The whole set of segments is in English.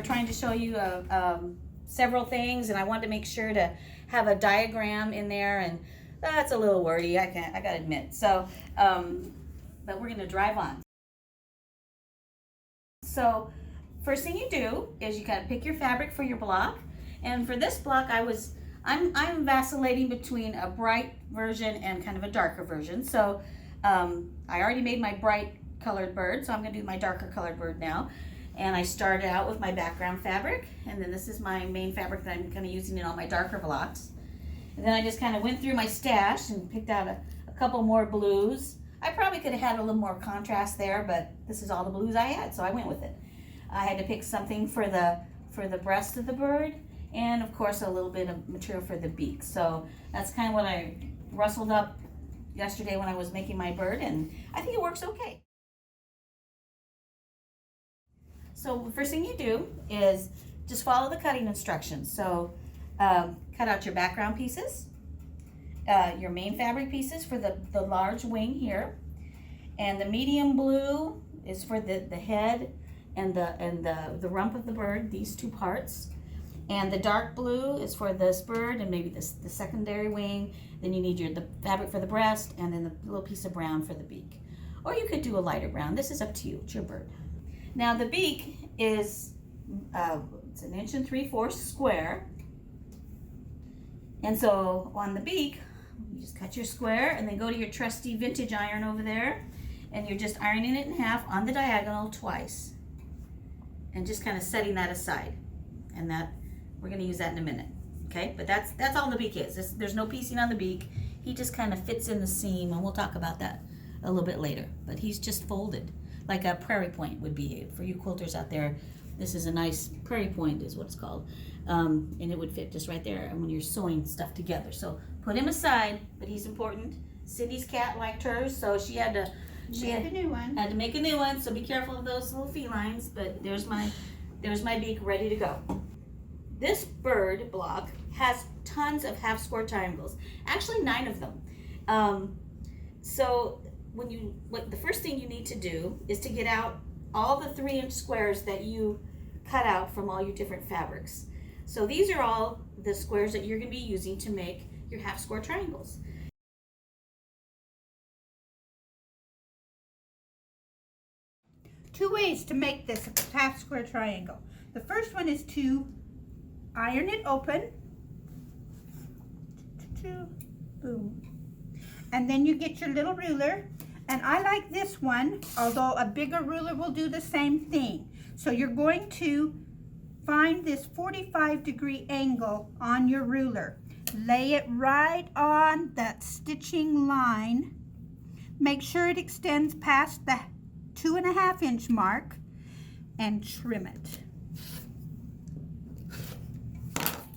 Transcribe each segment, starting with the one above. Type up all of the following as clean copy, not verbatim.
we're trying to show you several things, and I wanted to make sure to have a diagram in there, and that's a little wordy, I gotta admit. So, but we're gonna drive on. So, first thing you do is you gotta pick your fabric for your block, and for this block I'm vacillating between a bright version and kind of a darker version. So I already made my bright colored bird, so I'm gonna do my darker colored bird now. And I started out with my background fabric, and then this is my main fabric that I'm kind of using in all my darker blocks. And then I just kind of went through my stash and picked out a couple more blues. I probably could have had a little more contrast there, but this is all the blues I had, so I went with it. I had to pick something for the breast of the bird, and of course a little bit of material for the beak. So that's kind of what I rustled up yesterday when I was making my bird, and I think it works okay. So the first thing you do is just follow the cutting instructions. So cut out your background pieces, your main fabric pieces for the large wing here, and the medium blue is for the head and the rump of the bird, these two parts. And the dark blue is for this bird and maybe the secondary wing. Then you need the fabric for the breast, and then the little piece of brown for the beak. Or you could do a lighter brown. This is up to you. It's your bird. Now the beak is it's 1 3/4 inches square. And so on the beak, you just cut your square and then go to your trusty vintage iron over there, and you're just ironing it in half on the diagonal twice. And just kind of setting that aside. And that we're going to use that in a minute. Okay, but that's all the beak is. There's no piecing on the beak. He just kind of fits in the seam, and we'll talk about that a little bit later. But he's just folded, like a prairie point would be. For you quilters out there, this is a nice prairie point is what it's called. And it would fit just right there, and when you're sewing stuff together. So put him aside, but he's important. Cindy's cat liked hers, so she had to Had to make a new one, so be careful of those little felines. But there's my beak ready to go. This bird block has tons of half square triangles, actually 9 of them. So the first thing you need to do is to get out all the 3-inch squares that you cut out from all your different fabrics. So these are all the squares that you're going to be using to make your half square triangles. Two ways to make this half square triangle. The first one is to iron it open. Boom. And then you get your little ruler. And I like this one, although a bigger ruler will do the same thing. So you're going to find this 45-degree angle on your ruler. Lay it right on that stitching line. Make sure it extends past the 2.5-inch mark and trim it.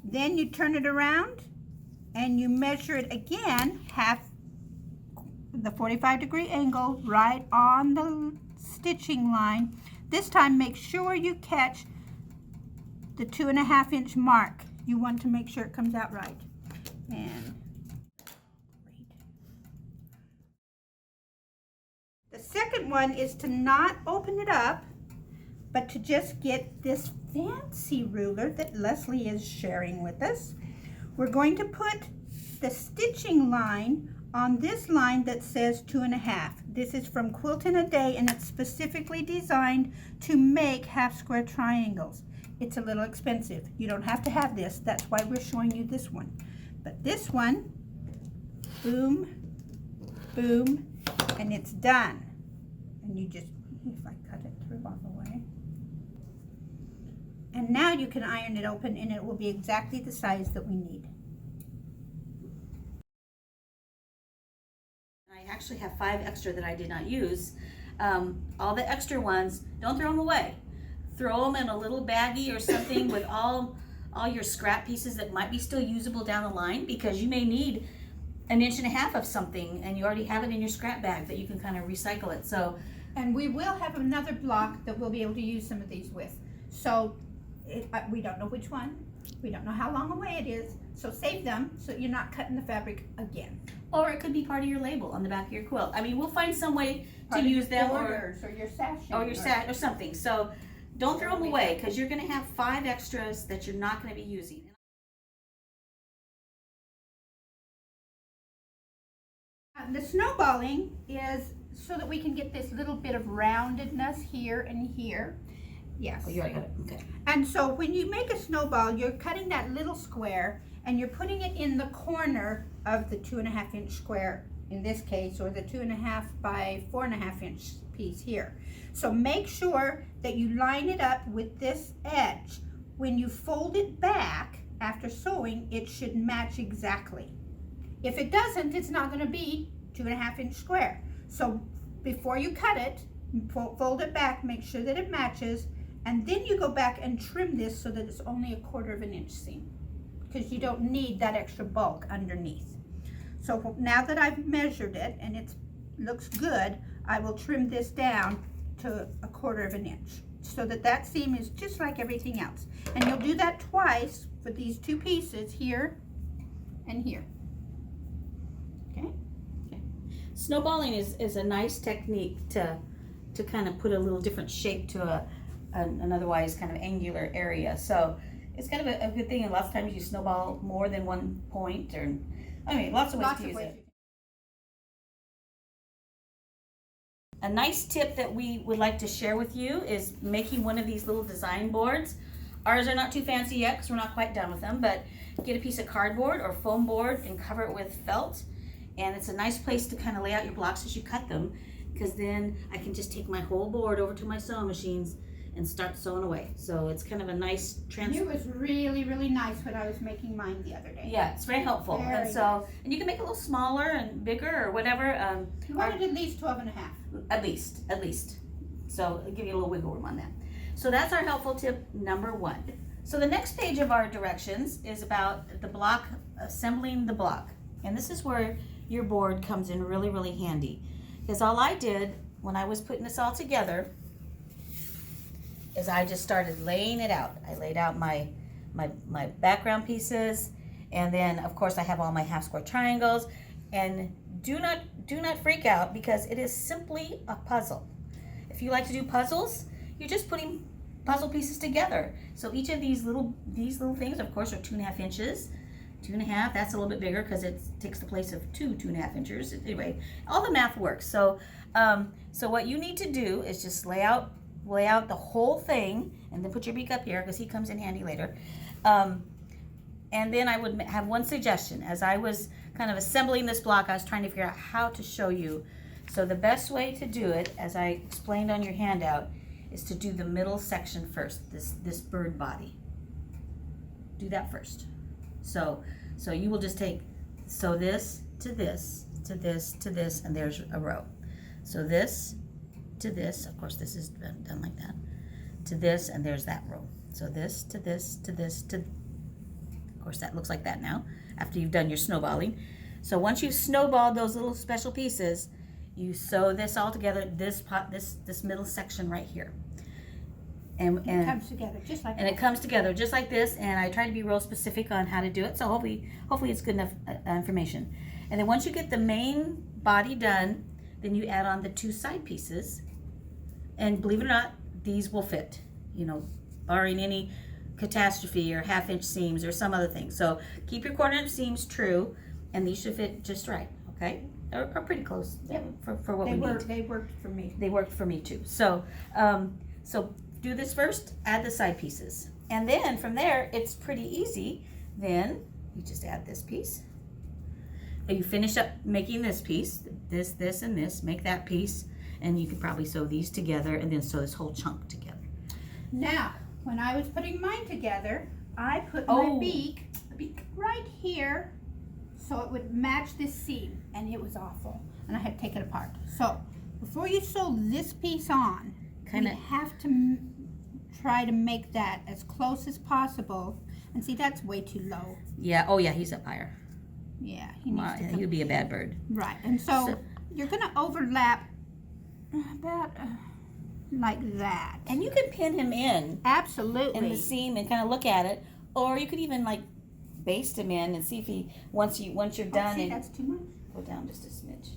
Then you turn it around and you measure it again, the 45-degree angle right on the stitching line. This time make sure you catch the 2.5-inch mark. You want to make sure it comes out right. And the second one is to not open it up, but to just get this fancy ruler that Leslie is sharing with us. We're going to put the stitching line on this line that says 2.5. This is from Quilt in a Day, and it's specifically designed to make half square triangles. It's a little expensive. You don't have to have this. That's why we're showing you this one. But this one, boom, boom, and it's done. And you just, if I cut it through all the way. And now you can iron it open, and it will be exactly the size that we need. I actually have 5 extra that I did not use. All the extra ones, don't throw them away. Throw them in a little baggie or something with all your scrap pieces that might be still usable down the line, because you may need 1.5 inches of something and you already have it in your scrap bag that you can kind of recycle it. So, and we will have another block that we'll be able to use some of these with. So we don't know which one. We don't know how long away it is. So save them so you're not cutting the fabric again. Or it could be part of your label on the back of your quilt. I mean, we'll find some way to use them, or your sashing, or your sash or something. So Don't throw them away because you're going to have 5 extras that you're not going to be using. The snowballing is so that we can get this little bit of roundedness here and here. Yes. Oh, you already got it. Okay. And so when you make a snowball, you're cutting that little square and you're putting it in the corner of the 2.5 inch square in this case, or the 2.5 by 4.5 inch piece here. So make sure that you line it up with this edge. When you fold it back after sewing, it should match exactly. If it doesn't, it's not going to be 2.5 inch square. So before you cut it, fold it back, make sure that it matches, and then you go back and trim this so that it's only 1/4 inch seam, because you don't need that extra bulk underneath. So now that I've measured it and it looks good, I will trim this down to 1/4 inch so that that seam is just like everything else. And you'll do that twice for these 2 pieces here and here. Okay? Snowballing is a nice technique to kind of put a little different shape to an otherwise kind of angular area. So it's kind of a good thing, and lots of times you snowball more than one point, or I mean, lots of ways to use it. A nice tip that we would like to share with you is making one of these little design boards. Ours are not too fancy yet because we're not quite done with them, but get a piece of cardboard or foam board and cover it with felt. And it's a nice place to kind of lay out your blocks as you cut them, because then I can just take my whole board over to my sewing machines and start sewing away. So it's kind of a nice It was really, really nice when I was making mine the other day. Yeah, it's very helpful. Very and so, nice. And you can make it a little smaller and bigger or whatever. You wanted at least 12.5. At least. So I'll give you a little wiggle room on that. So that's our helpful tip number 1. So the next page of our directions is about the block, assembling the block. And this is where your board comes in really, really handy. Because all I did when I was putting this all together is I just started laying it out. I laid out my background pieces, and then of course I have all my half square triangles. And do not freak out, because it is simply a puzzle. If you like to do puzzles, you're just putting puzzle pieces together. So each of these little things, of course, are 2.5 inches. 2.5, that's a little bit bigger because it takes the place of 2.5 inches. Anyway, all the math works. So so what you need to do is just lay out the whole thing, and then put your beak up here because he comes in handy later. And then I would have one suggestion. As I was kind of assembling this block, I was trying to figure out how to show you. So the best way to do it, as I explained on your handout, is to do the middle section first, this bird body. Do that first. So you will just take, so this to this, to this, to this, and there's a row. So this to this, of course this is done like that, to this, and there's that row. So this to this, to this, to, of course that looks like that now, after you've done your snowballing. So once you've snowballed those little special pieces, you sew this all together, this middle section right here. And it comes together just like and that. It comes together just like this, and I try to be real specific on how to do it, so hopefully it's good enough information. And then once you get the main body done, then you add on the 2 side pieces, and believe it or not, these will fit, barring any catastrophe or 1/2 inch seams or some other thing. So keep your 1/4 inch seams true, and these should fit just right, okay? Or pretty close. Yep. For what we need. They worked for me. They worked for me too. So do this first, add the side pieces. And then from there, it's pretty easy. Then you just add this piece. And you finish up making this piece, this, and this, make that piece, and you can probably sew these together and then sew this whole chunk together. Now, when I was putting mine together, I put my beak right here so it would match this seam, and it was awful. And I had to take it apart. So before you sew this piece on, we have to try to make that as close as possible. And see, that's way too low. Yeah. Oh yeah, he's up higher. Yeah, he needs to come. He'd be a bad bird. Right, and so you're going to overlap about like that. And you can pin him in. Absolutely. In the seam and kind of look at it, or you could even like baste him in and see if he once you're done. See, that's too much. Go down just a smidge.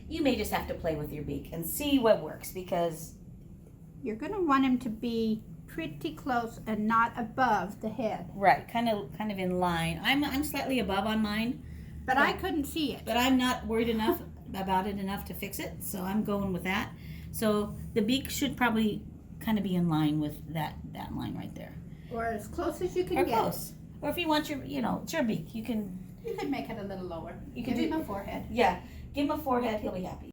You may just have to play with your beak and see what works, because you're going to want them to be pretty close and not above the head. Right, kind of in line. I'm slightly above on mine, But I couldn't see it. but I'm not worried enough about it enough to fix it, so I'm going with that. So the beak should probably kind of be in line with that line right there, Or as close as you can or get. close. Or if you want your, it's your beak, you can. You can make it a little lower. You Give can him do- a forehead. Yeah, give him a forehead, he'll be happy.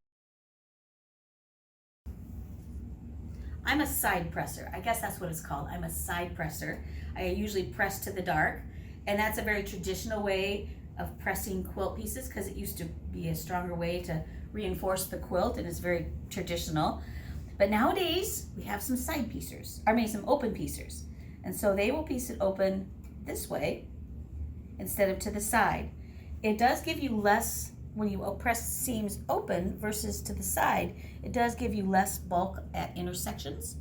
I'm a side presser. I guess that's what it's called. I'm a side presser. I usually press to the dark, and that's a very traditional way of pressing quilt pieces because it used to be a stronger way to reinforce the quilt, and it's very traditional. But nowadays, we have some side piecers, some open piecers. And so they will piece it open this way instead of to the side. It does give you less, when you press seams open versus to the side, it does give you less bulk at intersections.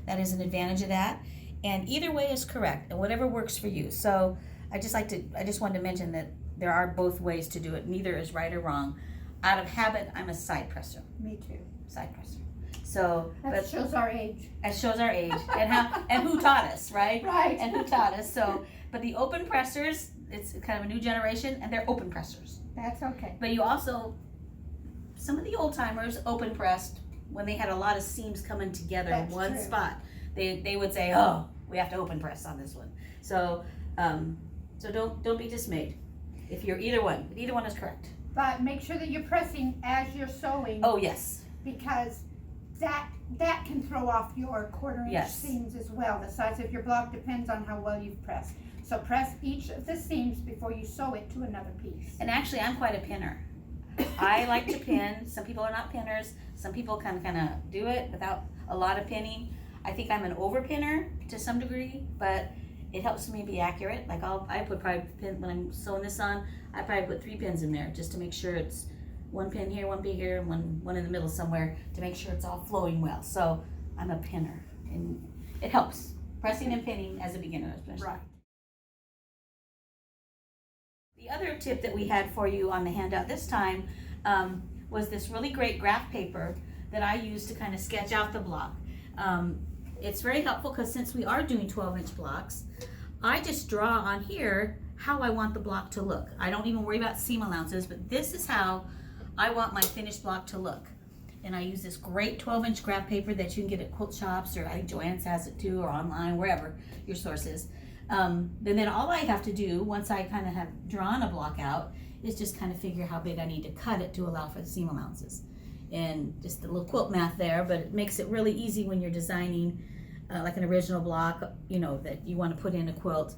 That is an advantage of that. And either way is correct, and whatever works for you. So I just wanted to mention that there are both ways to do it. Neither is right or wrong. Out of habit, I'm a side presser. Me too. Side presser. So That shows our age. it shows our age and who taught us, right? Right. And who taught us. So, but the open pressers, it's kind of a new generation, and they're open pressers. That's okay. But you also, some of the old timers open pressed when they had a lot of seams coming together in That's one true. spot. They would say, "Oh, we have to open press on this one." So, so don't be dismayed if you're either one. Either one is correct. But make sure that you're pressing as you're sewing. Oh yes. Because that can throw off your 1/4 inch Yes. seams as well. The size of your block depends on how well you've pressed. So press each of the seams before you sew it to another piece. And actually, I'm quite a pinner. I like to pin. Some people are not pinners. Some people kind of do it without a lot of pinning. I think I'm an over pinner to some degree, but it helps me be accurate. Like I put probably pin when I'm sewing this on. I probably put 3 pins in there just to make sure it's one pin here, one pin here, and one in the middle somewhere to make sure it's all flowing well. So I'm a pinner, and it helps pressing and pinning as a beginner, especially. Right. The other tip that we had for you on the handout this time was this really great graph paper that I use to kind of sketch out the block. It's very helpful because since we are doing 12-inch blocks, I just draw on here how I want the block to look. I don't even worry about seam allowances, but this is how I want my finished block to look. And I use this great 12-inch graph paper that you can get at quilt shops, or I think Joann's has it too, or online, wherever your source is. And then all I have to do once I kind of have drawn a block out is just kind of figure how big I need to cut it to allow for the seam allowances. And just a little quilt math there, but it makes it really easy when you're designing like an original block, that you want to put in a quilt.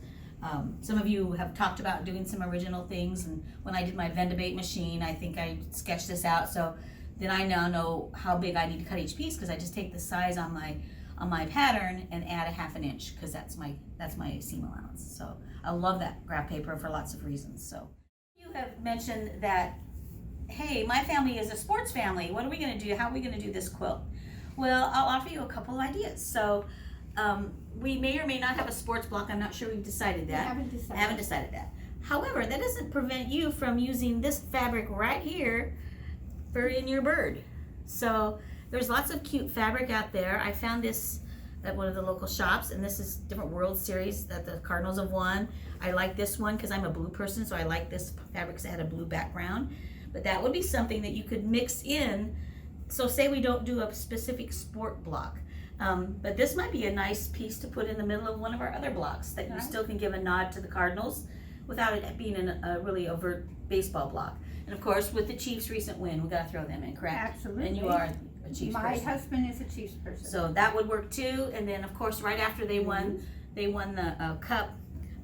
Some of you have talked about doing some original things, and when I did my Vendabate machine, I think I sketched this out. So then I now know how big I need to cut each piece, because I just take the size on my pattern and add a 1/2 inch, because that's my seam allowance. So I love that graph paper for lots of reasons. So you have mentioned that, hey, my family is a sports family. What are we going to do? How are we going to do this quilt? Well, I'll offer you a couple of ideas. So we may or may not have a sports block. I'm not sure we've decided that. Haven't decided. Haven't decided that. However, that doesn't prevent you from using this fabric right here for in your bird. So there's lots of cute fabric out there. I found this at one of the local shops, and this is different World Series that the Cardinals have won. I like this one because I'm a blue person, so I like this fabric because it had a blue background. But that would be something that you could mix in. So say we don't do a specific sport block, but this might be a nice piece to put in the middle of one of our other blocks that you still can give a nod to the Cardinals without it being a really overt baseball block. And of course, with the Chiefs' recent win, we got to throw them in, correct? Absolutely. And you are a Chiefs My person. husband is a Chiefs person. So that would work too. And then of course, right after they won the cup,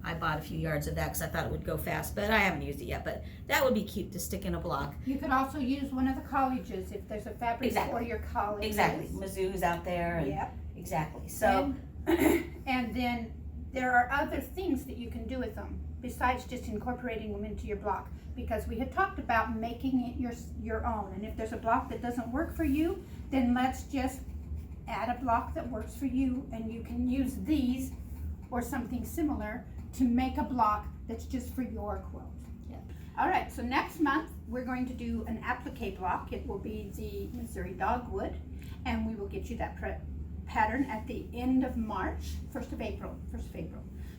I bought a few yards of that because I thought it would go fast, but I haven't used it yet. But that would be cute to stick in a block. You could also use one of the colleges if there's a fabric for your college. Exactly. Mizzou's out there. And Yep. Exactly. So. And then there are other things that you can do with them besides just incorporating them into your block, because we had talked about making it your own. And if there's a block that doesn't work for you, then let's just add a block that works for you, and you can use these or something similar to make a block that's just for your quilt. Yeah. All right, so next month we're going to do an applique block. It will be the Missouri Dogwood, and we will get you that pattern at the end of March, 1st of April.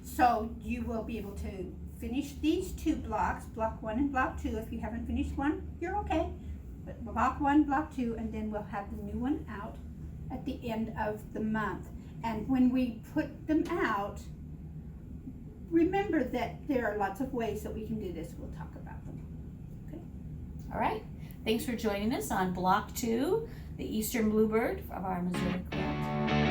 So you will be able to finish these 2 blocks, block 1 and block 2. If you haven't finished one, you're okay. But block 1, block 2, and then we'll have the new one out at the end of the month. And when we put them out, remember that there are lots of ways that we can do this. We'll talk about them. Okay. All right. Thanks for joining us on Block 2, the Eastern Bluebird of our Missouri quilt.